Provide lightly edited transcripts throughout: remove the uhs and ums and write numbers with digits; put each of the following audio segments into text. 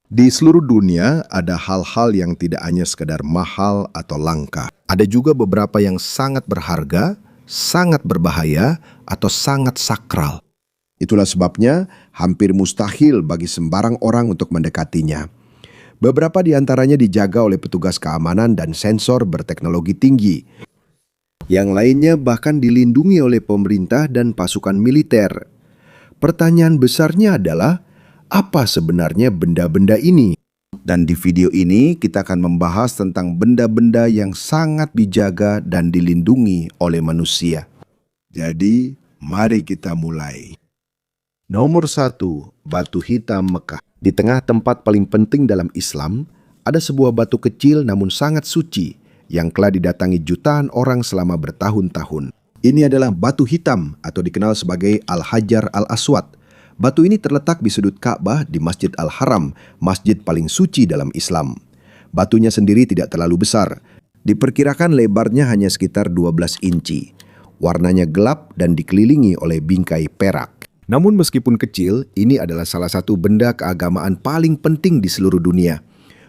Di seluruh dunia ada hal-hal yang tidak hanya sekedar mahal atau langka. Ada juga beberapa yang sangat berharga, sangat berbahaya, atau sangat sakral. Itulah sebabnya hampir mustahil bagi sembarang orang untuk mendekatinya. Beberapa di antaranya dijaga oleh petugas keamanan dan sensor berteknologi tinggi. Yang lainnya bahkan dilindungi oleh pemerintah dan pasukan militer. Pertanyaan besarnya adalah, apa sebenarnya benda-benda ini? Dan di video ini kita akan membahas tentang benda-benda yang sangat dijaga dan dilindungi oleh manusia. Jadi, mari kita mulai. Nomor 1, batu hitam Mekah. Di tengah tempat paling penting dalam Islam, ada sebuah batu kecil namun sangat suci yang telah didatangi jutaan orang selama bertahun-tahun. Ini adalah batu hitam atau dikenal sebagai Al-Hajar Al-Aswad. Batu ini terletak di sudut Ka'bah di Masjid Al-Haram, masjid paling suci dalam Islam. Batunya sendiri tidak terlalu besar. Diperkirakan lebarnya hanya sekitar 12 inci. Warnanya gelap dan dikelilingi oleh bingkai perak. Namun meskipun kecil, ini adalah salah satu benda keagamaan paling penting di seluruh dunia.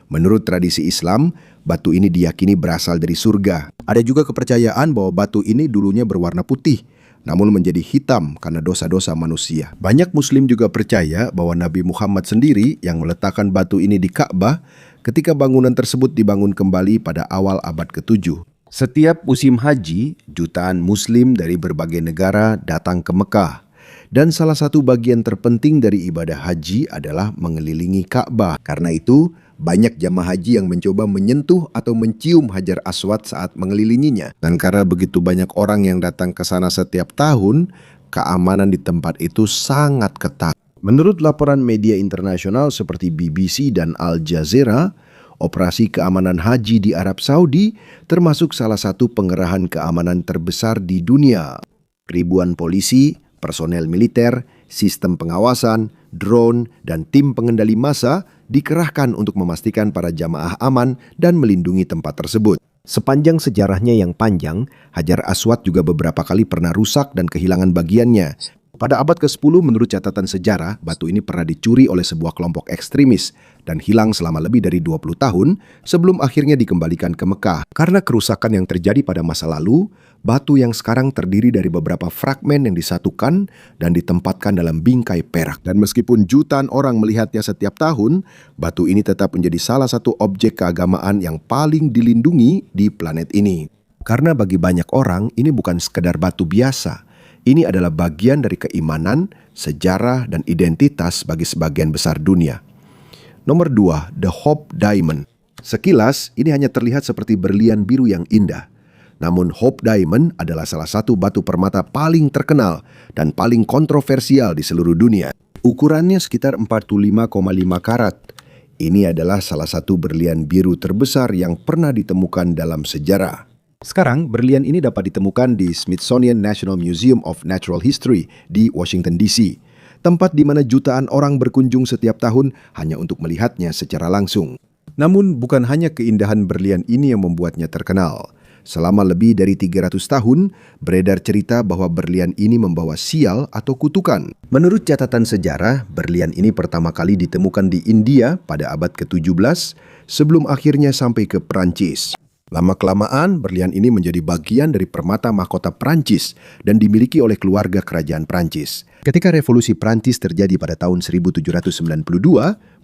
Menurut tradisi Islam, batu ini diyakini berasal dari surga. Ada juga kepercayaan bahwa batu ini dulunya berwarna putih, namun menjadi hitam karena dosa-dosa manusia. Banyak Muslim juga percaya bahwa Nabi Muhammad sendiri yang meletakkan batu ini di Ka'bah ketika bangunan tersebut dibangun kembali pada awal abad ke-7. Setiap musim haji, jutaan Muslim dari berbagai negara datang ke Mekah. Dan salah satu bagian terpenting dari ibadah haji adalah mengelilingi Ka'bah. Karena itu, banyak jamaah haji yang mencoba menyentuh atau mencium Hajar Aswad saat mengelilinginya. Dan karena begitu banyak orang yang datang ke sana setiap tahun, keamanan di tempat itu sangat ketat. Menurut laporan media internasional seperti BBC dan Al Jazeera, operasi keamanan haji di Arab Saudi termasuk salah satu pengerahan keamanan terbesar di dunia. Ribuan polisi, personel militer, sistem pengawasan, drone, dan tim pengendali massa dikerahkan untuk memastikan para jamaah aman dan melindungi tempat tersebut. Sepanjang sejarahnya yang panjang, Hajar Aswad juga beberapa kali pernah rusak dan kehilangan bagiannya. Pada abad ke-10 menurut catatan sejarah, batu ini pernah dicuri oleh sebuah kelompok ekstremis dan hilang selama lebih dari 20 tahun sebelum akhirnya dikembalikan ke Mekah. Karena kerusakan yang terjadi pada masa lalu, batu yang sekarang terdiri dari beberapa fragmen yang disatukan dan ditempatkan dalam bingkai perak. Dan meskipun jutaan orang melihatnya setiap tahun, batu ini tetap menjadi salah satu objek keagamaan yang paling dilindungi di planet ini. Karena bagi banyak orang, ini bukan sekedar batu biasa. Ini adalah bagian dari keimanan, sejarah, dan identitas bagi sebagian besar dunia. Nomor 2, The Hope Diamond. Sekilas, ini hanya terlihat seperti berlian biru yang indah. Namun Hope Diamond adalah salah satu batu permata paling terkenal dan paling kontroversial di seluruh dunia. Ukurannya sekitar 45,5 karat. Ini adalah salah satu berlian biru terbesar yang pernah ditemukan dalam sejarah. Sekarang, berlian ini dapat ditemukan di Smithsonian National Museum of Natural History di Washington DC, tempat di mana jutaan orang berkunjung setiap tahun hanya untuk melihatnya secara langsung. Namun, bukan hanya keindahan berlian ini yang membuatnya terkenal. Selama lebih dari 300 tahun, beredar cerita bahwa berlian ini membawa sial atau kutukan. Menurut catatan sejarah, berlian ini pertama kali ditemukan di India pada abad ke-17, sebelum akhirnya sampai ke Perancis. Lama-kelamaan, berlian ini menjadi bagian dari permata mahkota Prancis dan dimiliki oleh keluarga kerajaan Prancis. Ketika revolusi Prancis terjadi pada tahun 1792,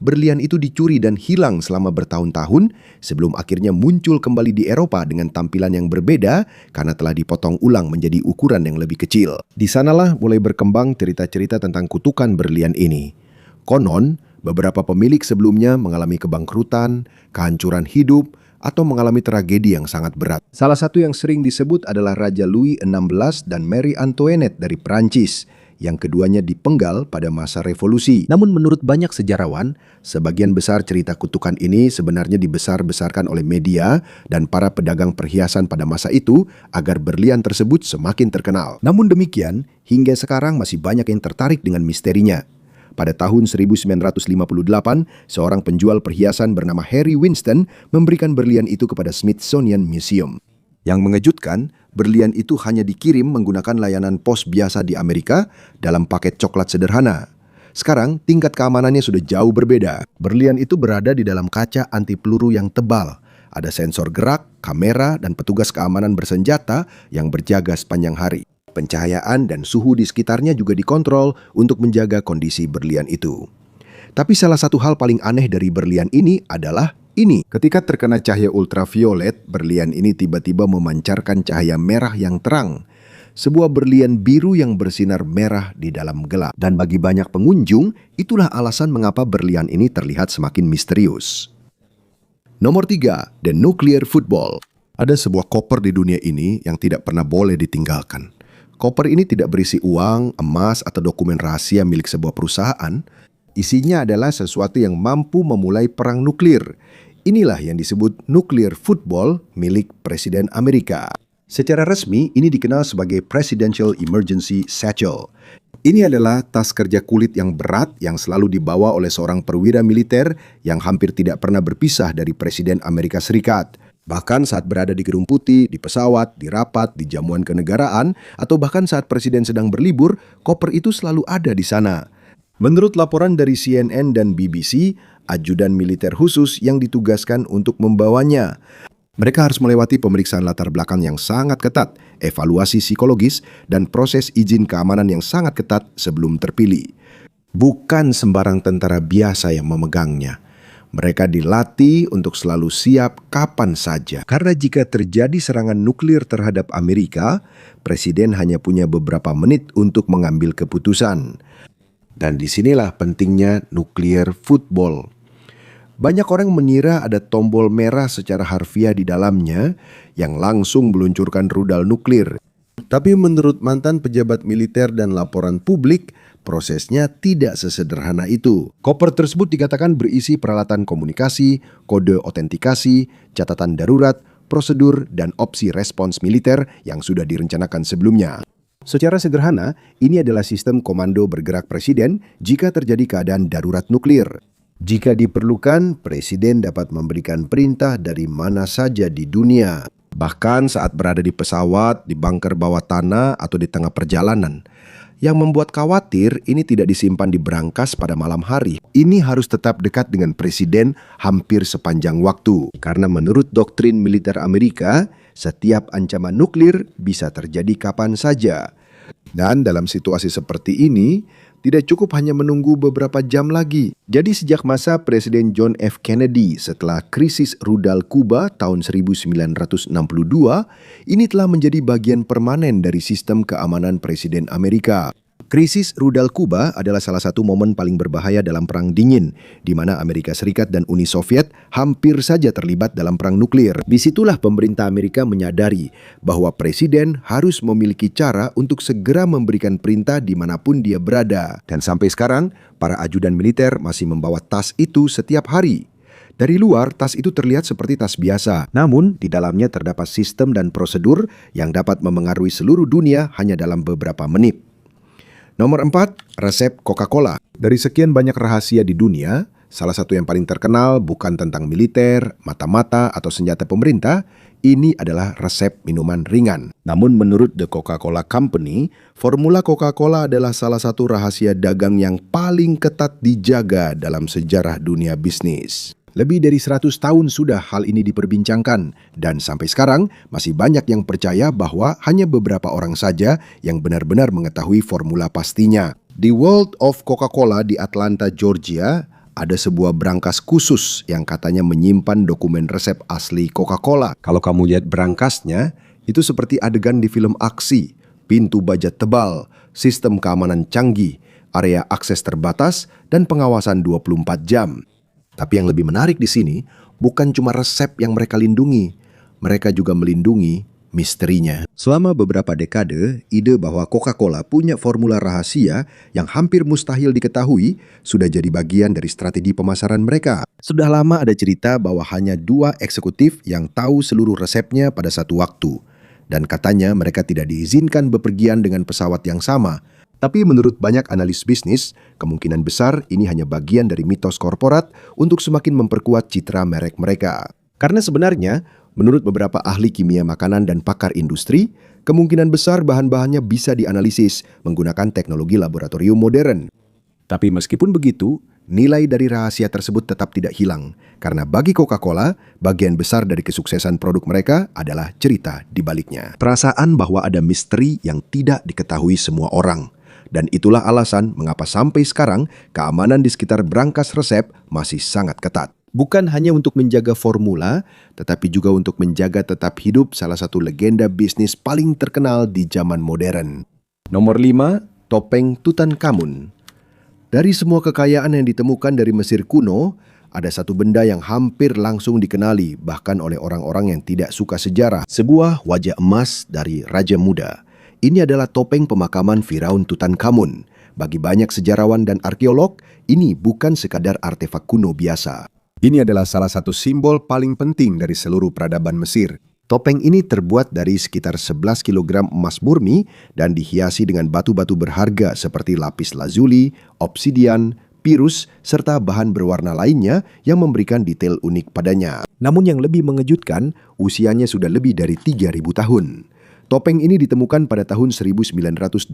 berlian itu dicuri dan hilang selama bertahun-tahun sebelum akhirnya muncul kembali di Eropa dengan tampilan yang berbeda karena telah dipotong ulang menjadi ukuran yang lebih kecil. Di sanalah mulai berkembang cerita-cerita tentang kutukan berlian ini. Konon, beberapa pemilik sebelumnya mengalami kebangkrutan, kehancuran hidup, atau mengalami tragedi yang sangat berat. Salah satu yang sering disebut adalah Raja Louis XVI dan Marie Antoinette dari Prancis, yang keduanya dipenggal pada masa revolusi. Namun menurut banyak sejarawan, sebagian besar cerita kutukan ini sebenarnya dibesar-besarkan oleh media dan para pedagang perhiasan pada masa itu agar berlian tersebut semakin terkenal. Namun demikian, hingga sekarang masih banyak yang tertarik dengan misterinya. Pada tahun 1958, seorang penjual perhiasan bernama Harry Winston memberikan berlian itu kepada Smithsonian Museum. Yang mengejutkan, berlian itu hanya dikirim menggunakan layanan pos biasa di Amerika dalam paket coklat sederhana. Sekarang tingkat keamanannya sudah jauh berbeda. Berlian itu berada di dalam kaca anti peluru yang tebal. Ada sensor gerak, kamera, dan petugas keamanan bersenjata yang berjaga sepanjang hari. Pencahayaan dan suhu di sekitarnya juga dikontrol untuk menjaga kondisi berlian itu. Tapi salah satu hal paling aneh dari berlian ini adalah ini. Ketika terkena cahaya ultraviolet, berlian ini tiba-tiba memancarkan cahaya merah yang terang. Sebuah berlian biru yang bersinar merah di dalam gelap. Dan bagi banyak pengunjung, itulah alasan mengapa berlian ini terlihat semakin misterius. Nomor 3, The Nuclear Football. Ada sebuah koper di dunia ini yang tidak pernah boleh ditinggalkan. Koper ini tidak berisi uang, emas, atau dokumen rahasia milik sebuah perusahaan. Isinya adalah sesuatu yang mampu memulai perang nuklir. Inilah yang disebut Nuclear Football milik Presiden Amerika. Secara resmi, ini dikenal sebagai Presidential Emergency Satchel. Ini adalah tas kerja kulit yang berat yang selalu dibawa oleh seorang perwira militer yang hampir tidak pernah berpisah dari Presiden Amerika Serikat. Bahkan saat berada di Gedung Putih, di pesawat, di rapat, di jamuan kenegaraan, atau bahkan saat Presiden sedang berlibur, koper itu selalu ada di sana. Menurut laporan dari CNN dan BBC, ajudan militer khusus yang ditugaskan untuk membawanya. Mereka harus melewati pemeriksaan latar belakang yang sangat ketat, evaluasi psikologis, dan proses izin keamanan yang sangat ketat sebelum terpilih. Bukan sembarang tentara biasa yang memegangnya. Mereka dilatih untuk selalu siap kapan saja. Karena jika terjadi serangan nuklir terhadap Amerika, Presiden hanya punya beberapa menit untuk mengambil keputusan. Dan disinilah pentingnya nuclear football. Banyak orang mengira ada tombol merah secara harfiah di dalamnya yang langsung meluncurkan rudal nuklir. Tapi menurut mantan pejabat militer dan laporan publik, prosesnya tidak sesederhana itu. Koper tersebut dikatakan berisi peralatan komunikasi, kode autentikasi, catatan darurat, prosedur, dan opsi respons militer yang sudah direncanakan sebelumnya. Secara sederhana, ini adalah sistem komando bergerak presiden jika terjadi keadaan darurat nuklir. Jika diperlukan, Presiden dapat memberikan perintah dari mana saja di dunia. Bahkan saat berada di pesawat, di bunker bawah tanah, atau di tengah perjalanan. Yang membuat khawatir, ini tidak disimpan di berangkas pada malam hari. Ini harus tetap dekat dengan Presiden hampir sepanjang waktu. Karena menurut doktrin militer Amerika, setiap ancaman nuklir bisa terjadi kapan saja. Dan dalam situasi seperti ini, tidak cukup hanya menunggu beberapa jam lagi. Jadi sejak masa Presiden John F. Kennedy setelah krisis rudal Kuba tahun 1962, ini telah menjadi bagian permanen dari sistem keamanan Presiden Amerika. Krisis rudal Kuba adalah salah satu momen paling berbahaya dalam Perang Dingin, di mana Amerika Serikat dan Uni Soviet hampir saja terlibat dalam perang nuklir. Disitulah pemerintah Amerika menyadari bahwa presiden harus memiliki cara untuk segera memberikan perintah dimanapun dia berada. Dan sampai sekarang, para ajudan militer masih membawa tas itu setiap hari. Dari luar, tas itu terlihat seperti tas biasa. Namun, di dalamnya terdapat sistem dan prosedur yang dapat memengaruhi seluruh dunia hanya dalam beberapa menit. Nomor 4, resep Coca-Cola. Dari sekian banyak rahasia di dunia, salah satu yang paling terkenal bukan tentang militer, mata-mata, atau senjata pemerintah, ini adalah resep minuman ringan. Namun menurut The Coca-Cola Company, formula Coca-Cola adalah salah satu rahasia dagang yang paling ketat dijaga dalam sejarah dunia bisnis. Lebih dari 100 tahun sudah hal ini diperbincangkan, dan sampai sekarang masih banyak yang percaya bahwa hanya beberapa orang saja yang benar-benar mengetahui formula pastinya. Di World of Coca-Cola di Atlanta, Georgia, ada sebuah brankas khusus yang katanya menyimpan dokumen resep asli Coca-Cola. Kalau kamu lihat brankasnya, itu seperti adegan di film aksi, pintu baja tebal, sistem keamanan canggih, area akses terbatas, dan pengawasan 24 jam. Tapi yang lebih menarik di sini bukan cuma resep yang mereka lindungi, mereka juga melindungi misterinya. Selama beberapa dekade, ide bahwa Coca-Cola punya formula rahasia yang hampir mustahil diketahui sudah jadi bagian dari strategi pemasaran mereka. Sudah lama ada cerita bahwa hanya 2 eksekutif yang tahu seluruh resepnya pada satu waktu. Dan katanya mereka tidak diizinkan bepergian dengan pesawat yang sama. Tapi menurut banyak analis bisnis, kemungkinan besar ini hanya bagian dari mitos korporat untuk semakin memperkuat citra merek mereka. Karena sebenarnya, menurut beberapa ahli kimia makanan dan pakar industri, kemungkinan besar bahan-bahannya bisa dianalisis menggunakan teknologi laboratorium modern. Tapi meskipun begitu, nilai dari rahasia tersebut tetap tidak hilang. Karena bagi Coca-Cola, bagian besar dari kesuksesan produk mereka adalah cerita di baliknya. Perasaan bahwa ada misteri yang tidak diketahui semua orang. Dan itulah alasan mengapa sampai sekarang keamanan di sekitar brankas resep masih sangat ketat. Bukan hanya untuk menjaga formula, tetapi juga untuk menjaga tetap hidup salah satu legenda bisnis paling terkenal di zaman modern. Nomor 5, topeng Tutankhamun. Dari semua kekayaan yang ditemukan dari Mesir kuno, ada satu benda yang hampir langsung dikenali bahkan oleh orang-orang yang tidak suka sejarah. Sebuah wajah emas dari Raja Muda. Ini adalah topeng pemakaman Firaun Tutankhamun. Bagi banyak sejarawan dan arkeolog, ini bukan sekadar artefak kuno biasa. Ini adalah salah satu simbol paling penting dari seluruh peradaban Mesir. Topeng ini terbuat dari sekitar 11 kg emas murni dan dihiasi dengan batu-batu berharga seperti lapis lazuli, obsidian, pirus, serta bahan berwarna lainnya yang memberikan detail unik padanya. Namun yang lebih mengejutkan, usianya sudah lebih dari 3.000 tahun. Topeng ini ditemukan pada tahun 1925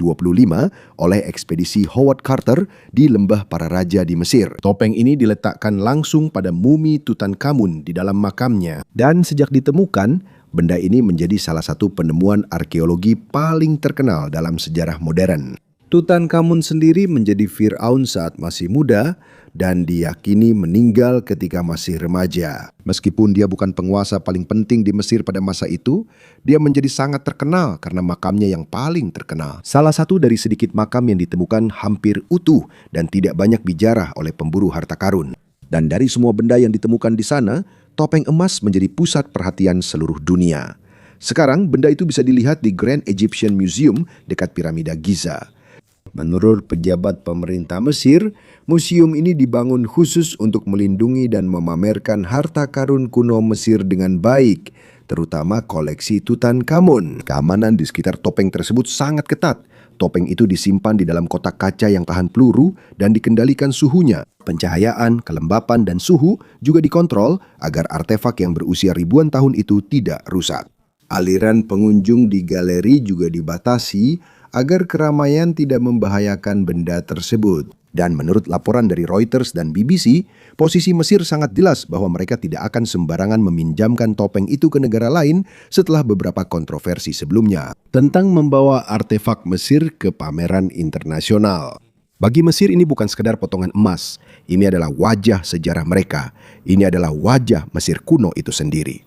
oleh ekspedisi Howard Carter di Lembah Para Raja di Mesir. Topeng ini diletakkan langsung pada mumi Tutankhamun di dalam makamnya. Dan sejak ditemukan, benda ini menjadi salah satu penemuan arkeologi paling terkenal dalam sejarah modern. Tutankhamun sendiri menjadi Firaun saat masih muda dan diyakini meninggal ketika masih remaja. Meskipun dia bukan penguasa paling penting di Mesir pada masa itu, dia menjadi sangat terkenal karena makamnya yang paling terkenal. Salah satu dari sedikit makam yang ditemukan hampir utuh dan tidak banyak bijarah oleh pemburu harta karun. Dan dari semua benda yang ditemukan di sana, topeng emas menjadi pusat perhatian seluruh dunia. Sekarang benda itu bisa dilihat di Grand Egyptian Museum dekat piramida Giza. Menurut pejabat pemerintah Mesir, museum ini dibangun khusus untuk melindungi dan memamerkan harta karun kuno Mesir dengan baik, terutama koleksi Tutankhamun. Keamanan di sekitar topeng tersebut sangat ketat. Topeng itu disimpan di dalam kotak kaca yang tahan peluru dan dikendalikan suhunya. Pencahayaan, kelembapan, dan suhu juga dikontrol agar artefak yang berusia ribuan tahun itu tidak rusak. Aliran pengunjung di galeri juga dibatasi agar keramaian tidak membahayakan benda tersebut. Dan menurut laporan dari Reuters dan BBC, posisi Mesir sangat jelas bahwa mereka tidak akan sembarangan meminjamkan topeng itu ke negara lain setelah beberapa kontroversi sebelumnya tentang membawa artefak Mesir ke pameran internasional. Bagi Mesir ini bukan sekedar potongan emas, ini adalah wajah sejarah mereka. Ini adalah wajah Mesir kuno itu sendiri.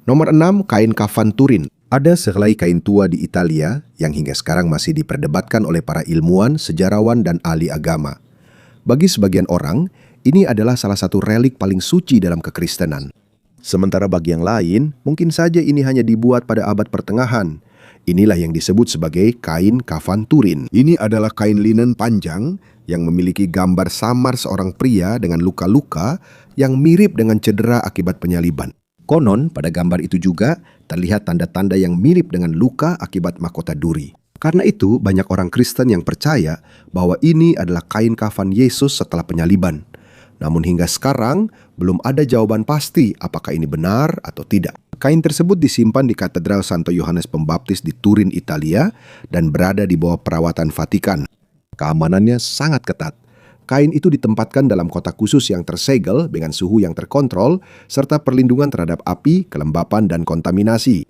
Nomor 6, kain kafan Turin. Ada sehelai kain tua di Italia yang hingga sekarang masih diperdebatkan oleh para ilmuwan, sejarawan, dan ahli agama. Bagi sebagian orang, ini adalah salah satu relik paling suci dalam kekristenan. Sementara bagi yang lain, mungkin saja ini hanya dibuat pada abad pertengahan. Inilah yang disebut sebagai kain kafan Turin. Ini adalah kain linen panjang yang memiliki gambar samar seorang pria dengan luka-luka yang mirip dengan cedera akibat penyaliban. Konon, pada gambar itu juga terlihat tanda-tanda yang mirip dengan luka akibat mahkota duri. Karena itu, banyak orang Kristen yang percaya bahwa ini adalah kain kafan Yesus setelah penyaliban. Namun hingga sekarang, belum ada jawaban pasti apakah ini benar atau tidak. Kain tersebut disimpan di Katedral Santo Yohanes Pembaptis di Turin, Italia, dan berada di bawah perawatan Vatikan. Keamanannya sangat ketat. Kain itu ditempatkan dalam kotak khusus yang tersegel dengan suhu yang terkontrol, serta perlindungan terhadap api, kelembapan, dan kontaminasi.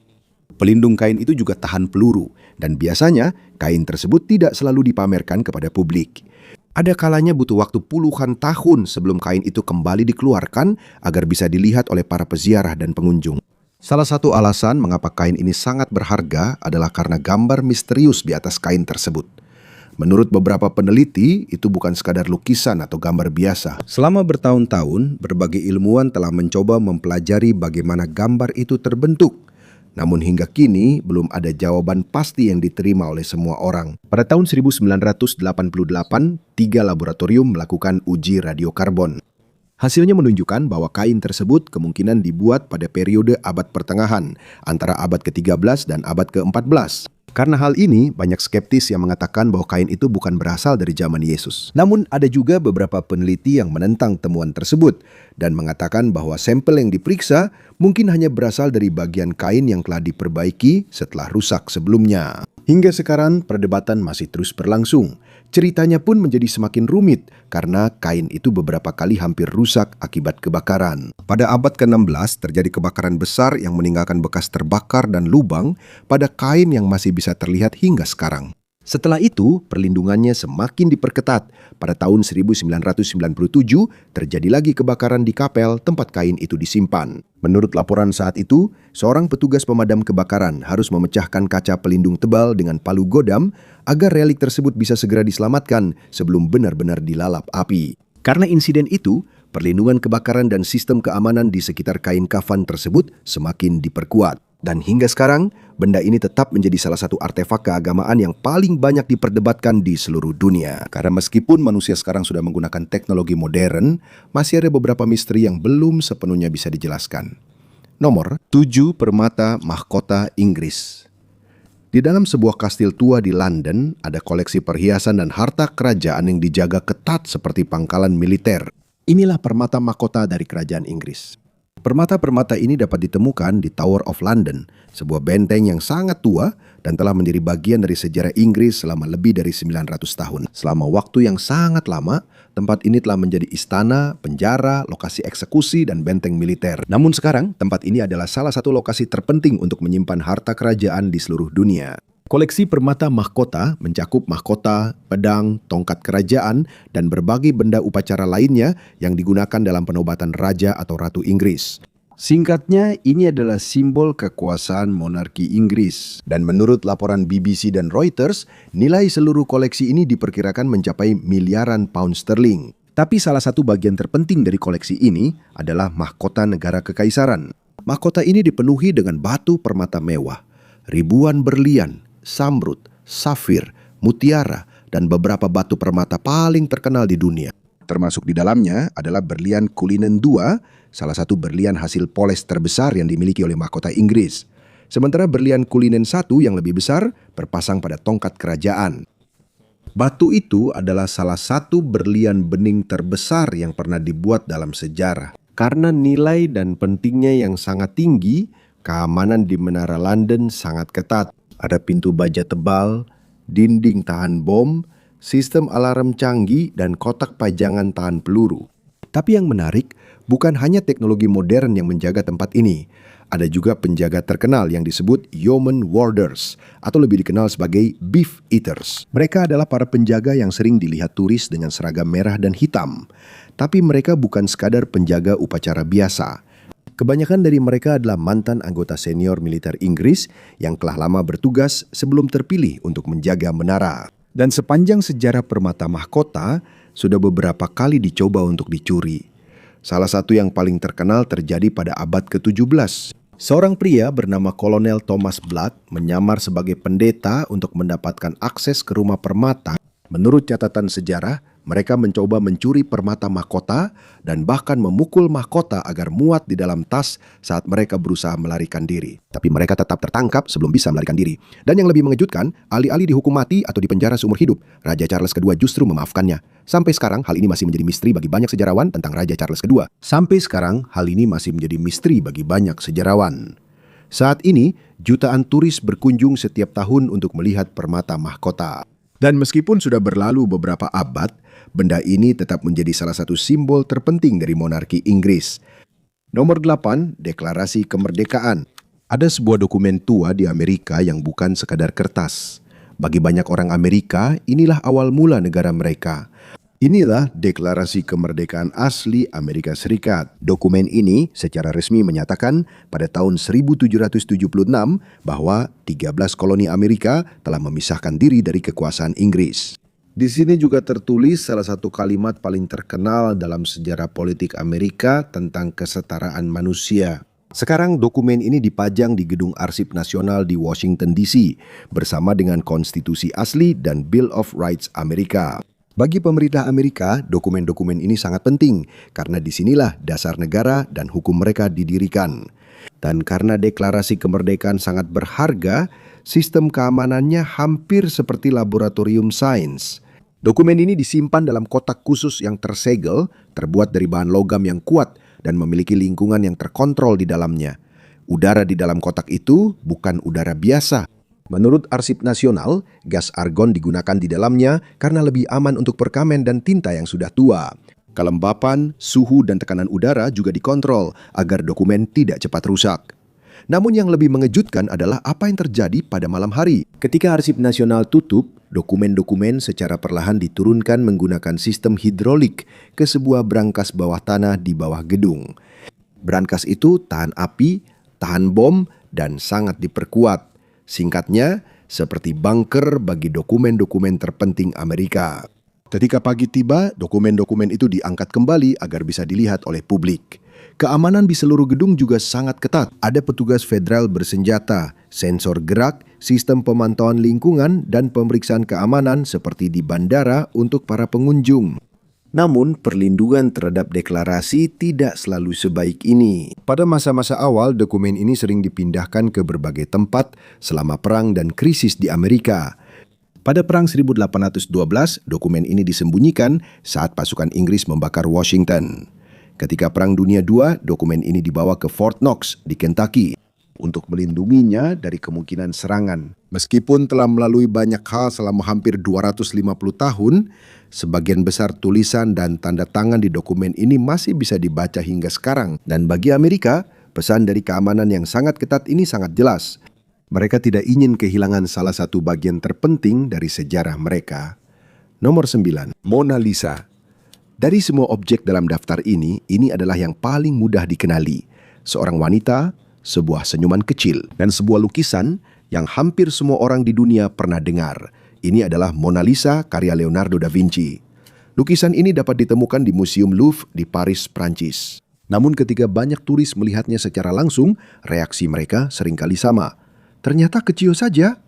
Pelindung kain itu juga tahan peluru, dan biasanya kain tersebut tidak selalu dipamerkan kepada publik. Ada kalanya butuh waktu puluhan tahun sebelum kain itu kembali dikeluarkan agar bisa dilihat oleh para peziarah dan pengunjung. Salah satu alasan mengapa kain ini sangat berharga adalah karena gambar misterius di atas kain tersebut. Menurut beberapa peneliti, itu bukan sekadar lukisan atau gambar biasa. Selama bertahun-tahun, berbagai ilmuwan telah mencoba mempelajari bagaimana gambar itu terbentuk. Namun hingga kini, belum ada jawaban pasti yang diterima oleh semua orang. Pada tahun 1988, 3 laboratorium melakukan uji radiokarbon. Hasilnya menunjukkan bahwa kain tersebut kemungkinan dibuat pada periode abad pertengahan, antara abad ke-13 dan abad ke-14. Karena hal ini, banyak skeptis yang mengatakan bahwa kain itu bukan berasal dari zaman Yesus. Namun ada juga beberapa peneliti yang menentang temuan tersebut dan mengatakan bahwa sampel yang diperiksa mungkin hanya berasal dari bagian kain yang telah diperbaiki setelah rusak sebelumnya. Hingga sekarang, perdebatan masih terus berlangsung. Ceritanya pun menjadi semakin rumit karena kain itu beberapa kali hampir rusak akibat kebakaran. Pada abad ke-16 terjadi kebakaran besar yang meninggalkan bekas terbakar dan lubang pada kain yang masih bisa terlihat hingga sekarang. Setelah itu, perlindungannya semakin diperketat. Pada tahun 1997, terjadi lagi kebakaran di kapel tempat kain itu disimpan. Menurut laporan saat itu, seorang petugas pemadam kebakaran harus memecahkan kaca pelindung tebal dengan palu godam agar relik tersebut bisa segera diselamatkan sebelum benar-benar dilalap api. Karena insiden itu, perlindungan kebakaran dan sistem keamanan di sekitar kain kafan tersebut semakin diperkuat. Dan hingga sekarang, benda ini tetap menjadi salah satu artefak keagamaan yang paling banyak diperdebatkan di seluruh dunia. Karena meskipun manusia sekarang sudah menggunakan teknologi modern, masih ada beberapa misteri yang belum sepenuhnya bisa dijelaskan. Nomor 7, permata mahkota Inggris. Di dalam sebuah kastil tua di London, ada koleksi perhiasan dan harta kerajaan yang dijaga ketat seperti pangkalan militer. Inilah permata mahkota dari kerajaan Inggris. Permata-permata ini dapat ditemukan di Tower of London, sebuah benteng yang sangat tua dan telah menjadi bagian dari sejarah Inggris selama lebih dari 900 tahun. Selama waktu yang sangat lama, tempat ini telah menjadi istana, penjara, lokasi eksekusi, dan benteng militer. Namun sekarang, tempat ini adalah salah satu lokasi terpenting untuk menyimpan harta kerajaan di seluruh dunia. Koleksi permata mahkota mencakup mahkota, pedang, tongkat kerajaan, dan berbagai benda upacara lainnya yang digunakan dalam penobatan raja atau ratu Inggris. Singkatnya, ini adalah simbol kekuasaan monarki Inggris. Dan menurut laporan BBC dan Reuters, nilai seluruh koleksi ini diperkirakan mencapai miliaran pound sterling. Tapi salah satu bagian terpenting dari koleksi ini adalah mahkota negara kekaisaran. Mahkota ini dipenuhi dengan batu permata mewah, ribuan berlian, samrud, safir, mutiara, dan beberapa batu permata paling terkenal di dunia. Termasuk di dalamnya adalah berlian Cullinan II, salah satu berlian hasil poles terbesar yang dimiliki oleh mahkota Inggris. Sementara berlian Cullinan I yang lebih besar berpasang pada tongkat kerajaan. Batu itu adalah salah satu berlian bening terbesar yang pernah dibuat dalam sejarah. Karena nilai dan pentingnya yang sangat tinggi, keamanan di Menara London sangat ketat. Ada pintu baja tebal, dinding tahan bom, sistem alarm canggih, dan kotak pajangan tahan peluru. Tapi yang menarik, bukan hanya teknologi modern yang menjaga tempat ini. Ada juga penjaga terkenal yang disebut Yeoman Warders, atau lebih dikenal sebagai Beef Eaters. Mereka adalah para penjaga yang sering dilihat turis dengan seragam merah dan hitam. Tapi mereka bukan sekadar penjaga upacara biasa. Kebanyakan dari mereka adalah mantan anggota senior militer Inggris yang telah lama bertugas sebelum terpilih untuk menjaga menara. Dan sepanjang sejarah permata mahkota, sudah beberapa kali dicoba untuk dicuri. Salah satu yang paling terkenal terjadi pada abad ke-17. Seorang pria bernama Kolonel Thomas Blood menyamar sebagai pendeta untuk mendapatkan akses ke rumah permata. Menurut catatan sejarah, mereka mencoba mencuri permata mahkota dan bahkan memukul mahkota agar muat di dalam tas saat mereka berusaha melarikan diri. Tapi mereka tetap tertangkap sebelum bisa melarikan diri. Dan yang lebih mengejutkan, alih-alih dihukum mati atau dipenjara seumur hidup, Raja Charles II justru memaafkannya. Sampai sekarang, hal ini masih menjadi misteri bagi banyak sejarawan tentang Raja Charles II. Sampai sekarang, hal ini masih menjadi misteri bagi banyak sejarawan. Saat ini, jutaan turis berkunjung setiap tahun untuk melihat permata mahkota. Dan meskipun sudah berlalu beberapa abad, benda ini tetap menjadi salah satu simbol terpenting dari monarki Inggris. Nomor 8, Deklarasi Kemerdekaan. Ada sebuah dokumen tua di Amerika yang bukan sekadar kertas. Bagi banyak orang Amerika, inilah awal mula negara mereka. Inilah Deklarasi Kemerdekaan asli Amerika Serikat. Dokumen ini secara resmi menyatakan pada tahun 1776 bahwa 13 koloni Amerika telah memisahkan diri dari kekuasaan Inggris. Di sini juga tertulis salah satu kalimat paling terkenal dalam sejarah politik Amerika tentang kesetaraan manusia. Sekarang dokumen ini dipajang di Gedung Arsip Nasional di Washington DC bersama dengan konstitusi asli dan Bill of Rights Amerika. Bagi pemerintah Amerika, dokumen-dokumen ini sangat penting karena disinilah dasar negara dan hukum mereka didirikan. Dan karena deklarasi kemerdekaan sangat berharga, sistem keamanannya hampir seperti laboratorium sains. Dokumen ini disimpan dalam kotak khusus yang tersegel, terbuat dari bahan logam yang kuat dan memiliki lingkungan yang terkontrol di dalamnya. Udara di dalam kotak itu bukan udara biasa. Menurut Arsip Nasional, gas argon digunakan di dalamnya karena lebih aman untuk perkamen dan tinta yang sudah tua. Kelembapan, suhu, dan tekanan udara juga dikontrol agar dokumen tidak cepat rusak. Namun yang lebih mengejutkan adalah apa yang terjadi pada malam hari. Ketika Arsip Nasional tutup, dokumen-dokumen secara perlahan diturunkan menggunakan sistem hidrolik ke sebuah brankas bawah tanah di bawah gedung. Brankas itu tahan api, tahan bom, dan sangat diperkuat. Singkatnya, seperti bunker bagi dokumen-dokumen terpenting Amerika. Ketika pagi tiba, dokumen-dokumen itu diangkat kembali agar bisa dilihat oleh publik. Keamanan di seluruh gedung juga sangat ketat. Ada petugas federal bersenjata, sensor gerak, sistem pemantauan lingkungan, dan pemeriksaan keamanan seperti di bandara untuk para pengunjung. Namun, perlindungan terhadap deklarasi tidak selalu sebaik ini. Pada masa-masa awal, dokumen ini sering dipindahkan ke berbagai tempat selama perang dan krisis di Amerika. Pada Perang 1812, dokumen ini disembunyikan saat pasukan Inggris membakar Washington. Ketika Perang Dunia II, dokumen ini dibawa ke Fort Knox di Kentucky untuk melindunginya dari kemungkinan serangan. Meskipun telah melalui banyak hal selama hampir 250 tahun, sebagian besar tulisan dan tanda tangan di dokumen ini masih bisa dibaca hingga sekarang. Dan bagi Amerika, pesan dari keamanan yang sangat ketat ini sangat jelas. Mereka tidak ingin kehilangan salah satu bagian terpenting dari sejarah mereka. Nomor 9. Mona Lisa. Dari semua objek dalam daftar ini adalah yang paling mudah dikenali. Seorang wanita, sebuah senyuman kecil, dan sebuah lukisan yang hampir semua orang di dunia pernah dengar. Ini adalah Mona Lisa karya Leonardo da Vinci. Lukisan ini dapat ditemukan di Museum Louvre di Paris, Prancis. Namun ketika banyak turis melihatnya secara langsung, reaksi mereka seringkali sama. Ternyata kecil saja.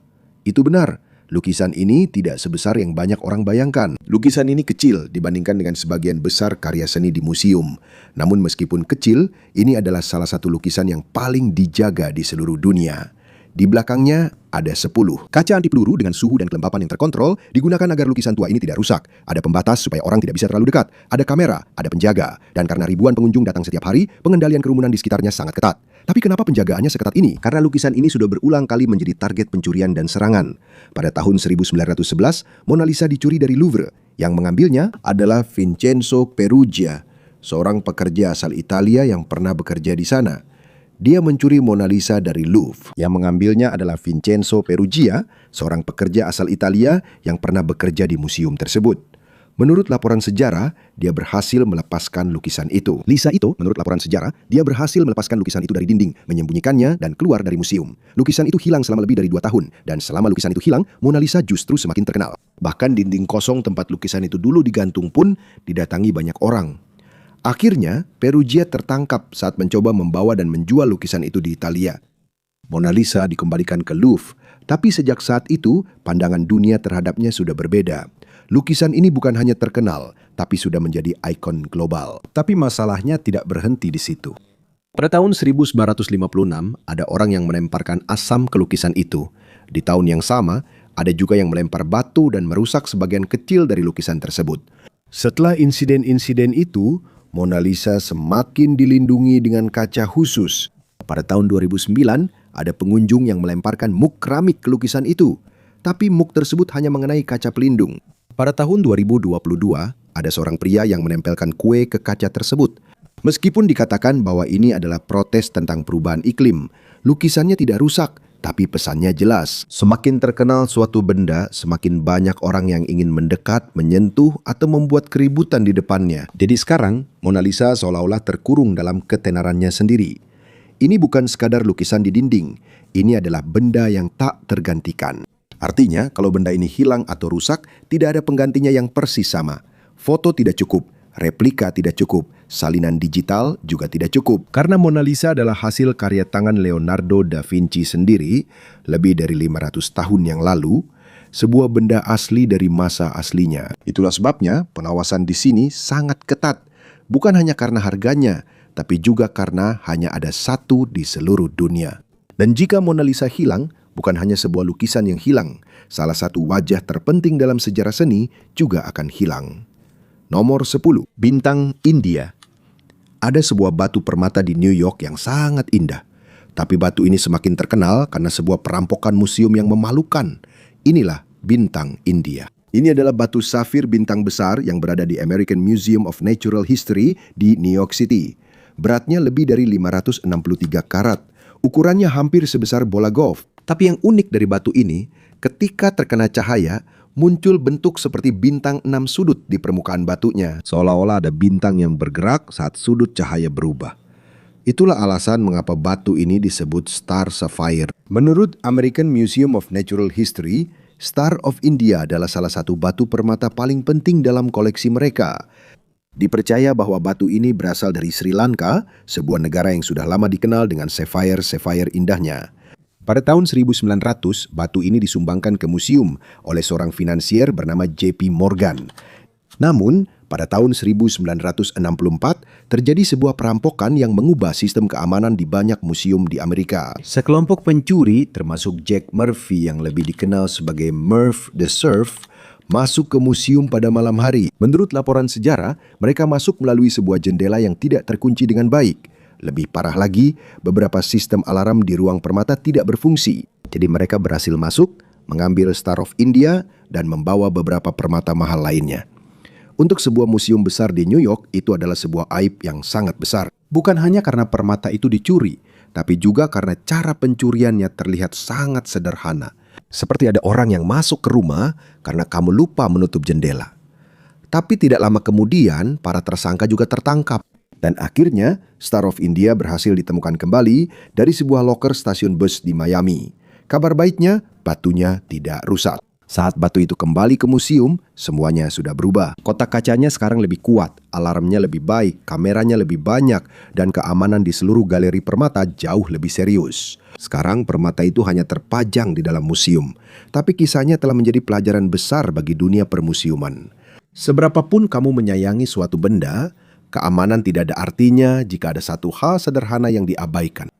Itu benar. Lukisan ini tidak sebesar yang banyak orang bayangkan. Lukisan ini kecil dibandingkan dengan sebagian besar karya seni di museum. Namun meskipun kecil, ini adalah salah satu lukisan yang paling dijaga di seluruh dunia. Di belakangnya ada 10. Kaca anti peluru dengan suhu dan kelembapan yang terkontrol digunakan agar lukisan tua ini tidak rusak. Ada pembatas supaya orang tidak bisa terlalu dekat. Ada kamera, ada penjaga. Dan karena ribuan pengunjung datang setiap hari, pengendalian kerumunan di sekitarnya sangat ketat. Tapi kenapa penjagaannya seketat ini? Karena lukisan ini sudah berulang kali menjadi target pencurian dan serangan. Pada tahun 1911, Mona Lisa dicuri dari Louvre. Yang mengambilnya adalah Vincenzo Peruggia, seorang pekerja asal Italia yang pernah bekerja di sana. Dia mencuri Mona Lisa dari Louvre. Yang mengambilnya adalah Vincenzo Peruggia, seorang pekerja asal Italia yang pernah bekerja di museum tersebut. Menurut laporan sejarah, dia berhasil melepaskan lukisan itu. Lisa itu, menurut laporan sejarah, dia berhasil melepaskan lukisan itu dari dinding, menyembunyikannya, dan keluar dari museum. Lukisan itu hilang selama lebih dari 2 tahun, dan selama lukisan itu hilang, Mona Lisa justru semakin terkenal. Bahkan dinding kosong tempat lukisan itu dulu digantung pun didatangi banyak orang. Akhirnya, Peruggia tertangkap saat mencoba membawa dan menjual lukisan itu di Italia. Mona Lisa dikembalikan ke Louvre, tapi sejak saat itu, pandangan dunia terhadapnya sudah berbeda. Lukisan ini bukan hanya terkenal, tapi sudah menjadi ikon global. Tapi masalahnya tidak berhenti di situ. Pada tahun 1956, ada orang yang melemparkan asam ke lukisan itu. Di tahun yang sama, ada juga yang melempar batu dan merusak sebagian kecil dari lukisan tersebut. Setelah insiden-insiden itu, Mona Lisa semakin dilindungi dengan kaca khusus. Pada tahun 2009, ada pengunjung yang melemparkan muk keramik ke lukisan itu. Tapi muk tersebut hanya mengenai kaca pelindung. Pada tahun 2022, ada seorang pria yang menempelkan kue ke kaca tersebut. Meskipun dikatakan bahwa ini adalah protes tentang perubahan iklim, lukisannya tidak rusak, tapi pesannya jelas. Semakin terkenal suatu benda, semakin banyak orang yang ingin mendekat, menyentuh, atau membuat keributan di depannya. Jadi sekarang, Mona Lisa seolah-olah terkurung dalam ketenarannya sendiri. Ini bukan sekadar lukisan di dinding, ini adalah benda yang tak tergantikan. Artinya, kalau benda ini hilang atau rusak, tidak ada penggantinya yang persis sama. Foto tidak cukup, replika tidak cukup, salinan digital juga tidak cukup. Karena Mona Lisa adalah hasil karya tangan Leonardo da Vinci sendiri, lebih dari 500 tahun yang lalu, sebuah benda asli dari masa aslinya. Itulah sebabnya pengawasan di sini sangat ketat. Bukan hanya karena harganya, tapi juga karena hanya ada satu di seluruh dunia. Dan jika Mona Lisa hilang, bukan hanya sebuah lukisan yang hilang, salah satu wajah terpenting dalam sejarah seni juga akan hilang. Nomor 10. Bintang India. Ada sebuah batu permata di New York yang sangat indah. Tapi batu ini semakin terkenal karena sebuah perampokan museum yang memalukan. Inilah bintang India. Ini adalah batu safir bintang besar yang berada di American Museum of Natural History di New York City. Beratnya lebih dari 563 karat. Ukurannya hampir sebesar bola golf. Tapi yang unik dari batu ini, ketika terkena cahaya, muncul bentuk seperti bintang 6 sudut di permukaan batunya. Seolah-olah ada bintang yang bergerak saat sudut cahaya berubah. Itulah alasan mengapa batu ini disebut Star Sapphire. Menurut American Museum of Natural History, Star of India adalah salah satu batu permata paling penting dalam koleksi mereka. Dipercaya bahwa batu ini berasal dari Sri Lanka, sebuah negara yang sudah lama dikenal dengan sapphire indahnya. Pada tahun 1900, batu ini disumbangkan ke museum oleh seorang finansier bernama J.P. Morgan. Namun, pada tahun 1964, terjadi sebuah perampokan yang mengubah sistem keamanan di banyak museum di Amerika. Sekelompok pencuri, termasuk Jack Murphy yang lebih dikenal sebagai Murph the Surf, masuk ke museum pada malam hari. Menurut laporan sejarah, mereka masuk melalui sebuah jendela yang tidak terkunci dengan baik. Lebih parah lagi, beberapa sistem alarm di ruang permata tidak berfungsi. Jadi mereka berhasil masuk, mengambil Star of India, dan membawa beberapa permata mahal lainnya. Untuk sebuah museum besar di New York, itu adalah sebuah aib yang sangat besar. Bukan hanya karena permata itu dicuri, tapi juga karena cara pencuriannya terlihat sangat sederhana. Seperti ada orang yang masuk ke rumah karena kamu lupa menutup jendela. Tapi tidak lama kemudian, para tersangka juga tertangkap. Dan akhirnya, Star of India berhasil ditemukan kembali dari sebuah loker stasiun bus di Miami. Kabar baiknya, batunya tidak rusak. Saat batu itu kembali ke museum, semuanya sudah berubah. Kotak kacanya sekarang lebih kuat, alarmnya lebih baik, kameranya lebih banyak, dan keamanan di seluruh galeri permata jauh lebih serius. Sekarang permata itu hanya terpajang di dalam museum, tapi kisahnya telah menjadi pelajaran besar bagi dunia permusiuman. Seberapapun kamu menyayangi suatu benda, keamanan tidak ada artinya jika ada satu hal sederhana yang diabaikan.